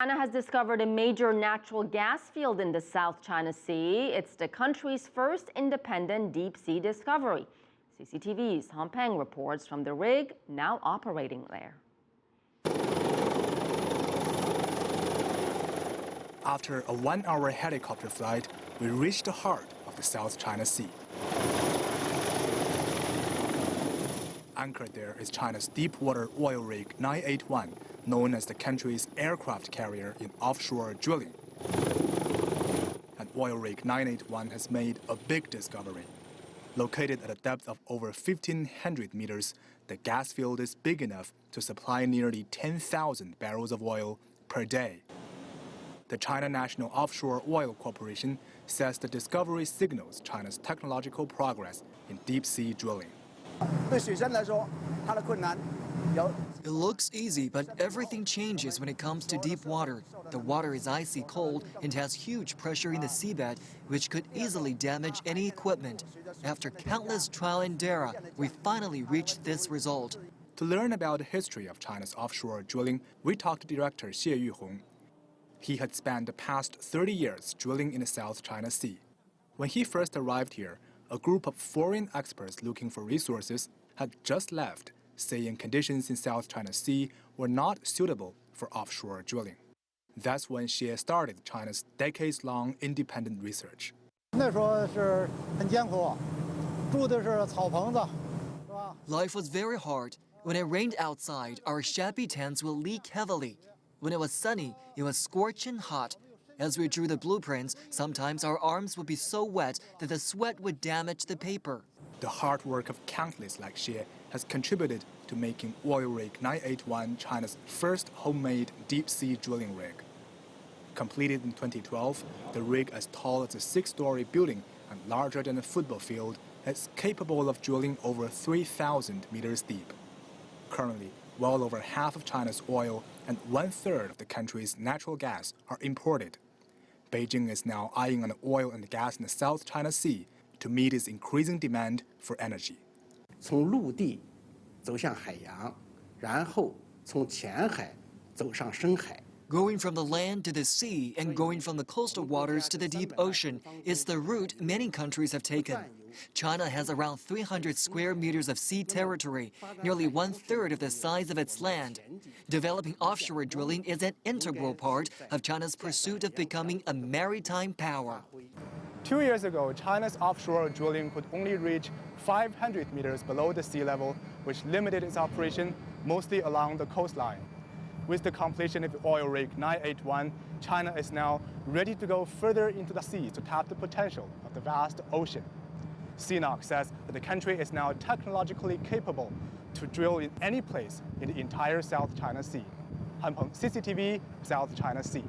China has discovered a major natural gas field in the South China Sea. It's the country's first independent deep-sea discovery. CCTV's Peng reports from the rig now operating there. After a 1-hour helicopter flight, we reached the heart of the South China Sea. Anchored there is China's deep-water oil rig 981, known as the country's aircraft carrier in offshore drilling. And oil rig 981 has made a big discovery. Located at a depth of over 1,500 meters, the gas field is big enough to supply nearly 10,000 barrels of oil per day. The China National Offshore Oil Corporation says the discovery signals China's technological progress in deep-sea drilling. It looks easy, but everything changes when it comes to deep water. The water is icy cold and has huge pressure in the seabed, which could easily damage any equipment. After countless trial and error, we finally reached this result. To learn about the history of China's offshore drilling, we talked to director Xie Yuhong. He had spent the past 30 years drilling in the South China Sea. When he first arrived here, a group of foreign experts looking for resources had just left, saying conditions in South China Sea were not suitable for offshore drilling. That's when Xie started China's decades-long independent research. Life was very hard. When it rained outside, our shabby tents will leak heavily. When it was sunny, it was scorching hot. As we drew the blueprints, sometimes our arms would be so wet that the sweat would damage the paper. The hard work of countless like Xie has contributed to making oil rig 981 China's first homemade deep-sea drilling rig. Completed in 2012, the rig, as tall as a 6-story building and larger than a football field, is capable of drilling over 3,000 meters deep. Currently, well over half of China's oil and 1/3 of the country's natural gas are imported. Beijing is now eyeing on the oil and gas in the South China Sea to meet its increasing demand for energy. 从陆地走向海洋，然后从浅海走上深海。 Going from the land to the sea and going from the coastal waters to the deep ocean is the route many countries have taken. China has around 300 square meters of sea territory, nearly 1/3 of the size of its land. Developing offshore drilling is an integral part of China's pursuit of becoming a maritime power. 2 years ago, China's offshore drilling could only reach 500 meters below the sea level, which limited its operation mostly along the coastline. With the completion of the oil rig 981, China is now ready to go further into the sea to tap the potential of the vast ocean. CNOOC says that the country is now technologically capable to drill in any place in the entire South China Sea. Han Peng, CCTV, South China Sea.